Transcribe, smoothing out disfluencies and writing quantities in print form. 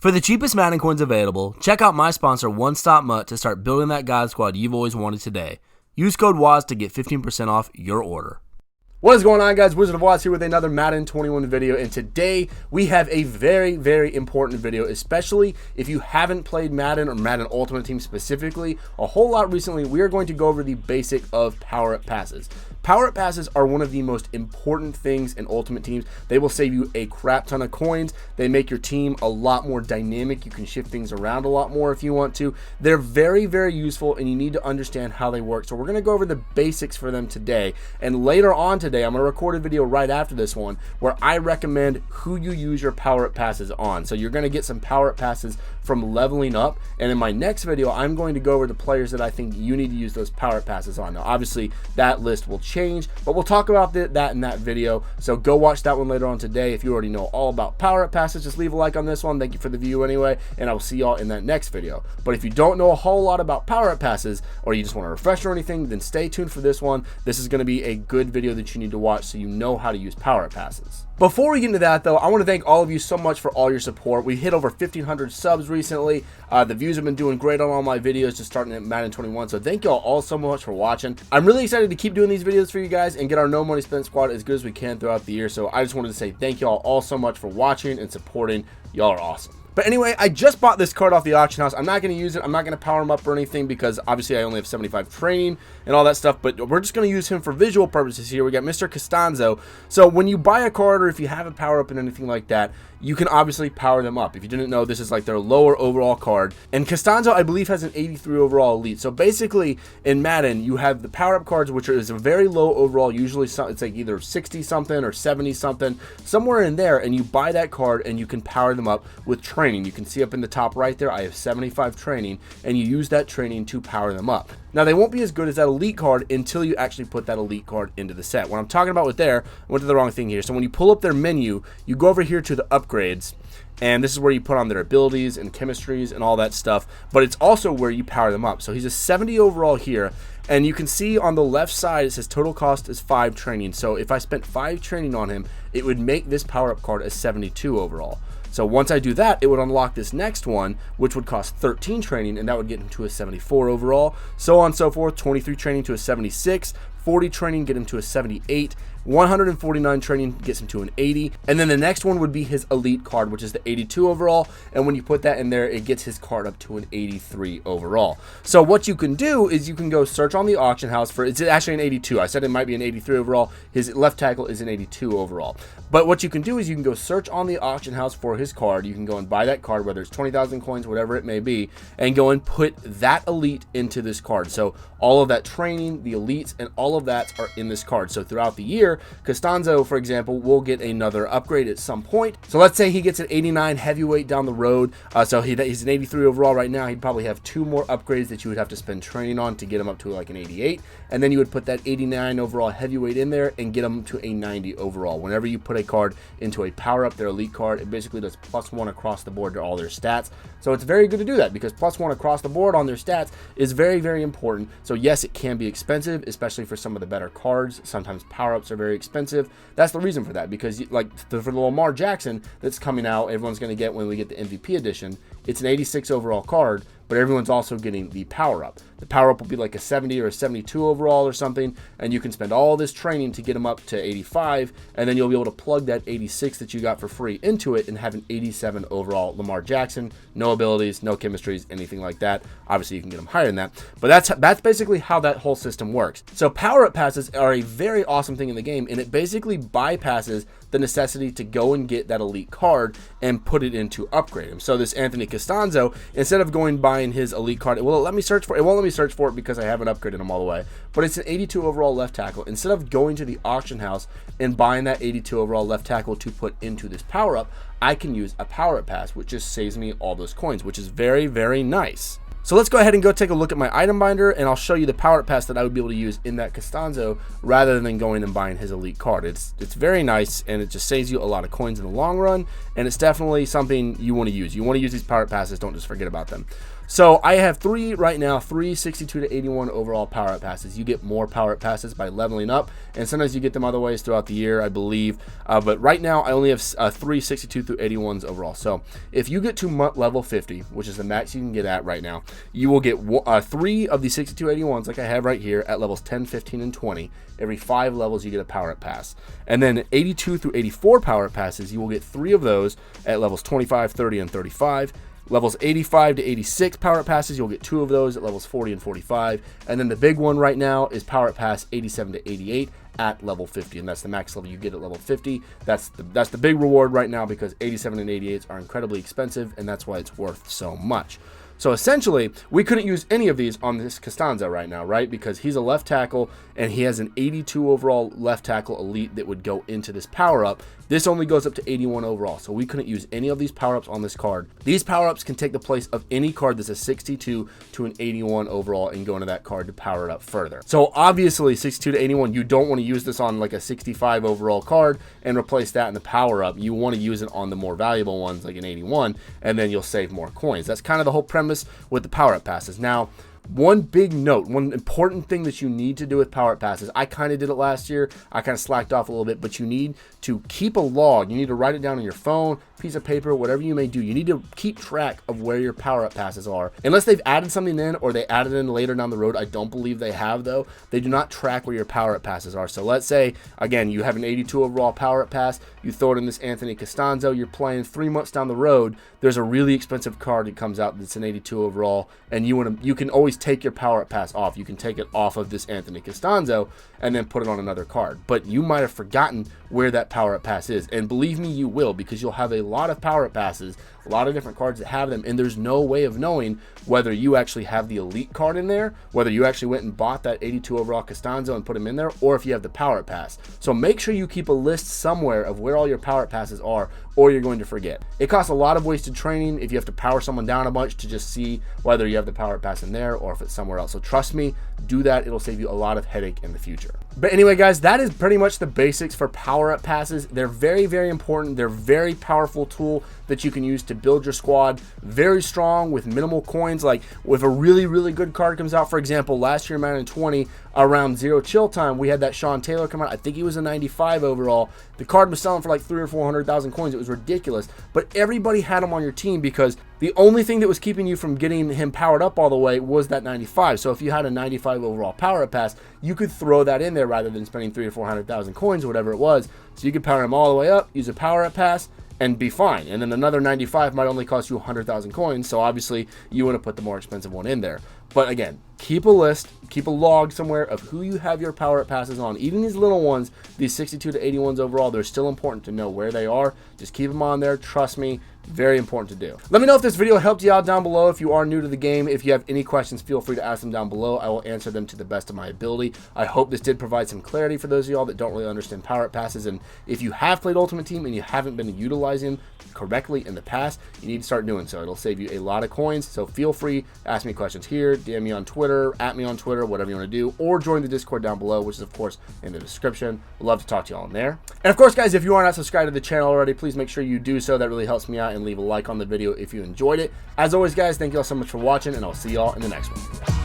For the cheapest Madden coins available, check out my sponsor One Stop Mutt to start building that God Squad you've always wanted today. Use code WAZ to get 15% off your order. What is going on, guys? Wizard of Watts here with another Madden 21 video, and today we have a very, very important video, especially if you haven't played Madden or Madden Ultimate Team specifically a whole lot recently. We are going to go over the basic of power-up passes. Power-up passes are one of the most important things in Ultimate Teams. They will save you a crap ton of coins. They make your team a lot more dynamic. You can shift things around a lot more if you want to. They're very, very useful, and you need to understand how they work. So we're going to go over the basics for them today, and later on today, I'm going to record a video right after this one where I recommend who you use your power-up passes on. So you're going to get some power-up passes from leveling up, and in my next video, I'm going to go over the players that I think you need to use those power-up passes on. Now, obviously, that list will change, but we'll talk about that in that video. So go watch that one later on today. If you already know all about power-up passes, just leave a like on this one. Thank you for the view anyway, and I will see y'all in that next video. But if you don't know a whole lot about power-up passes, or you just want a refresher or anything, then stay tuned for this one. This is going to be a good video that you need to watch so you know how to use power-up passes. Before we get into that, though, I want to thank all of you so much for all your support. We hit over 1,500 subs recently. The views have been doing great on all my videos, just starting at Madden 21. So thank y'all all so much for watching. I'm really excited to keep doing these videos for you guys and get our No Money Spent squad as good as we can throughout the year. So I just wanted to say thank y'all all so much for watching and supporting. Y'all are awesome. But anyway, I just bought this card off the auction house. I'm not going to use it. I'm not going to power him up or anything because obviously I only have 75 training and all that stuff. But we're just going to use him for visual purposes here. We got Mr. Costanzo. So when you buy a card or if you have a power up and anything like that, you can obviously power them up. If you didn't know, this is like their lower overall card. And Costanzo, I believe, has an 83 overall elite. So basically, in Madden, you have the power-up cards, which is a very low overall. Usually, it's like either 60-something or 70-something, somewhere in there. And you buy that card, and you can power them up with training. You can see up in the top right there, I have 75 training, and you use that training to power them up. Now, they won't be as good as that elite card until you actually put that elite card into the set. What I'm talking about with there, I went to the wrong thing here. So when you pull up their menu, you go over here to the upgrades, and this is where you put on their abilities and chemistries and all that stuff, but it's also where you power them up. So he's a 70 overall here, and you can see on the left side it says total cost is 5 training. So if I spent 5 training on him, it would make this power-up card a 72 overall. So once I do that, it would unlock this next one, which would cost 13 training, and that would get him to a 74 overall. So on and so forth, 23 training to a 76, 40 training get him to a 78, 149 training gets him to an 80, and then the next one would be his elite card, which is the 82 overall, and when you put that in there, it gets his card up to an 83 overall. So what you can do is you can go search on the auction house for, it's actually an 82. I said it might be an 83 overall. His left tackle is an 82 overall. But what you can do is you can go search on the auction house for his card. You can go and buy that card, whether it's 20,000 coins, whatever it may be, and go and put that elite into this card. So all of that training, the elites, and all of that are in this card. So throughout the year, Costanzo, for example, will get another upgrade at some point. So let's say he gets an 89 heavyweight down the road. So he's an 83 overall right now. He'd probably have 2 more upgrades that you would have to spend training on to get him up to like an 88. And then you would put that 89 overall heavyweight in there and get him to a 90 overall. Whenever you put a card into a power-up, their elite card, it basically does +1 across the board to all their stats. So it's very good to do that because +1 across the board on their stats is very, very important. So yes, it can be expensive, especially for some of the better cards. Sometimes power-ups are very expensive. That's the reason for that, because like for the Lamar Jackson that's coming out, everyone's going to get when we get the MVP edition. It's an 86 overall card, but everyone's also getting the power-up. The power-up will be like a 70 or a 72 overall or something, and you can spend all this training to get them up to 85, and then you'll be able to plug that 86 that you got for free into it and have an 87 overall Lamar Jackson. No abilities, no chemistries, anything like that. Obviously, you can get them higher than that, but that's basically how that whole system works. So power-up passes are a very awesome thing in the game, and it basically bypasses the necessity to go and get that elite card and put it into upgrade him. So this Anthony Costanzo, instead of going buying his elite card, it won't let me search for it because I haven't upgraded him all the way, but it's an 82 overall left tackle. Instead of going to the auction house and buying that 82 overall left tackle to put into this power up, I can use a power up pass, which just saves me all those coins, which is very, very nice. So let's go ahead and go take a look at my item binder, and I'll show you the power up pass that I would be able to use in that Costanzo rather than going and buying his elite card. It's very nice, and it just saves you a lot of coins in the long run, and it's definitely something you want to use. You want to use these power up passes, don't just forget about them. So I have three right now, 62 to 81 overall power up passes. You get more power up passes by leveling up, and sometimes you get them other ways throughout the year, I believe. But right now I only have 62 through 81s overall. So if you get to MUT level 50, which is the max you can get at right now, you will get 3 of the 62 81s like I have right here at levels 10, 15, and 20. Every 5 levels you get a power up pass. And then 82 through 84 power up passes, you will get 3 of those at levels 25, 30, and 35. Levels 85 to 86 power up passes, you'll get 2 of those at levels 40 and 45. And then the big one right now is power up pass 87 to 88 at level 50, and that's the max level you get at level 50. That's the big reward right now, because 87 and 88s are incredibly expensive, and that's why it's worth so much. So essentially, we couldn't use any of these on this Costanzo right now, right? Because he's a left tackle, and he has an 82 overall left tackle elite that would go into this power-up. This only goes up to 81 overall, so we couldn't use any of these power-ups on this card. These power-ups can take the place of any card that's a 62 to an 81 overall and go into that card to power it up further. So obviously, 62 to 81, you don't want to use this on like a 65 overall card and replace that in the power-up. You want to use it on the more valuable ones like an 81, and then you'll save more coins. That's kind of the whole premise with the power-up passes. Now, one big note, one important thing that you need to do with power up passes, I kind of did it last year, I kind of slacked off a little bit, but you need to keep a log. You need to write it down on your phone, piece of paper, whatever you may do. You need to keep track of where your power up passes are. Unless they've added something in, or they added in later down the road, I don't believe they have though, they do not track where your power up passes are. So let's say, again, you have an 82 overall power up pass, you throw it in this Anthony Costanzo, you're playing 3 months down the road, there's a really expensive card that comes out that's an 82 overall, and you can always take your power up pass off. You can take it off of this Anthony Costanzo and then put it on another card, but you might have forgotten where that power up pass is, and believe me, you will, because you'll have a lot of power up passes, a lot of different cards that have them, and there's no way of knowing whether you actually have the elite card in there, whether you actually went and bought that 82 overall Costanzo and put him in there, or if you have the power up pass. So make sure you keep a list somewhere of where all your power up passes are, or you're going to forget. It costs a lot of wasted training if you have to power someone down a bunch to just see whether you have the power up pass in there or if it's somewhere else. So trust me, do that. It'll save you a lot of headache in the future. But anyway, guys, that is pretty much the basics for power up passes. They're very, very important. They're a very powerful tool that you can use to build your squad. Very strong with minimal coins. Like if a really, really good card comes out, for example, last year, Madden 20, around Zero Chill time, we had that Sean Taylor come out. I think he was a 95 overall. The card was selling for like 300,000 or 400,000 coins. It was ridiculous. But everybody had him on your team because the only thing that was keeping you from getting him powered up all the way was that 95. So if you had a 95 overall power up pass, you could throw that in there rather than spending 300,000 or 400,000 coins or whatever it was. So you could power him all the way up, use a power up pass, and be fine. And then another 95 might only cost you 100,000 coins. So obviously you want to put the more expensive one in there. But again, keep a list, keep a log somewhere of who you have your power up passes on. Even these little ones, these 62 to 81s overall, they're still important to know where they are. Just keep them on there. Trust me, very important to do. Let me know if this video helped you out down below. If you are new to the game, if you have any questions, feel free to ask them down below. I will answer them to the best of my ability. I hope this did provide some clarity for those of y'all that don't really understand power up passes. And if you have played Ultimate Team and you haven't been utilizing correctly in the past, you need to start doing so. It'll save you a lot of coins. So feel free to ask me questions here, DM me on Twitter, at me on Twitter, whatever you want to do, or join the Discord down below, which is of course in the description. I'd love to talk to y'all in there. And of course, guys, if you are not subscribed to the channel already, please make sure you do so. That really helps me out, and leave a like on the video if you enjoyed it. As always, guys, thank you all so much for watching, and I'll see y'all in the next one.